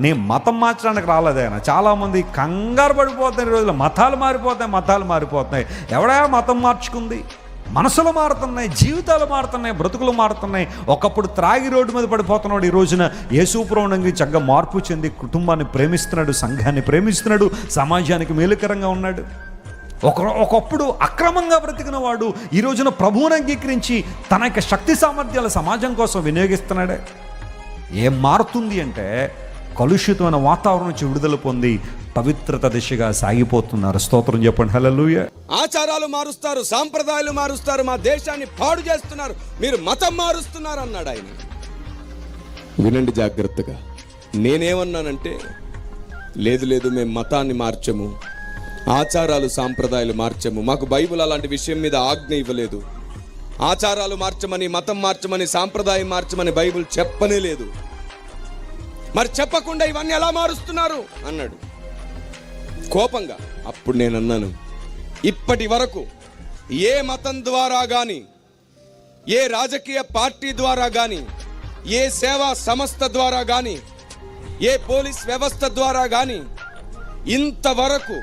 నేను మతం మార్చడానికి రాలేదు ఆయన. చాలామంది కంగారు పడిపోతాయి, ఈ రోజుల్లో మతాలు మారిపోతున్నాయి. ఎవడా మతం మార్చుకుంది? మనసులు మారుతున్నాయి, జీవితాలు మారుతున్నాయి, బ్రతుకులు మారుతున్నాయి. ఒకప్పుడు త్రాగి రోడ్డు మీద పడిపోతున్నాడు, ఈ రోజున యేసుప్రభువునంగి చక్కగా మార్పు చెంది కుటుంబాన్ని ప్రేమిస్తున్నాడు, సంఘాన్ని ప్రేమిస్తున్నాడు, సమాజానికి మేలుకరంగా ఉన్నాడు. ఒకప్పుడు అక్రమంగా బ్రతికిన వాడు ఈ రోజున ప్రభువుని అంగీకరించి తన యొక్క శక్తి సామర్థ్యాల సమాజం కోసం వినియోగిస్తున్నాడే. ఏం మారుతుంది అంటే కలుషితమైన వాతావరణం నుంచి విడుదల పొంది పవిత్రత దిశగా సాగిపోతున్నారు. స్తోత్రం చెప్పండి, హల్లెలూయా. ఆచారాలు మారుస్తారు, సాంప్రదాయాలు మారుస్తారు, మా దేశాన్ని పాడు చేస్తున్నారు, మీరు మతం మారుస్తున్నారు అన్నాడు ఆయన. వినండి జాగ్రత్తగా. నేనేమన్నానంటే, లేదు మేము మతాన్ని మార్చము, ఆచారాలు సాంప్రదాయాలు మార్చము, మాకు బైబిల్ అలాంటి విషయం మీద ఆజ్ఞ ఇవ్వలేదు. ఆచారాలు మార్చమని, మతం మార్చమని, సాంప్రదాయం మార్చమని బైబిల్ చెప్పనే లేదు. మరి చెప్పకుండా ఇవన్నీ ఎలా మారుస్తున్నారు అన్నాడు కోపంగా. అప్పుడు నేను అన్నాను, ఇప్పటి వరకు ఏ మతం ద్వారా కానీ, ఏ రాజకీయ పార్టీ ద్వారా కానీ, ఏ సేవా సంస్థ ద్వారా కానీ, ఏ పోలీస్ వ్యవస్థ ద్వారా కానీ ఇంతవరకు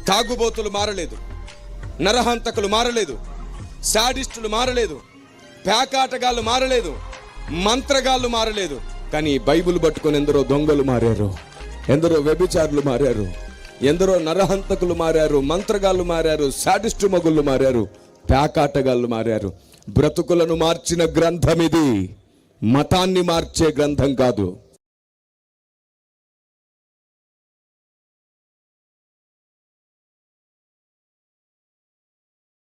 తాగుబోతులు మారలేదు, నరహంతకులు మారలేదు, శాడిస్టులు మారలేదు, పేకాటగాళ్ళు మారలేదు, మంత్రగాళ్ళు మారలేదు. కానీ బైబిల్ పట్టుకొని ఎందరో దొంగలు మారారు, ఎందరో వ్యభిచారులు మారారు, ఎందరో నరహంతకులు మారారు, మంత్రగాళ్ళు మారారు, శాడిస్టు మగుళ్ళు మారారు, పేకాటగాళ్ళు మారారు. బ్రతుకులను మార్చిన గ్రంథం ఇది, మతాన్ని మార్చే గ్రంథం కాదు.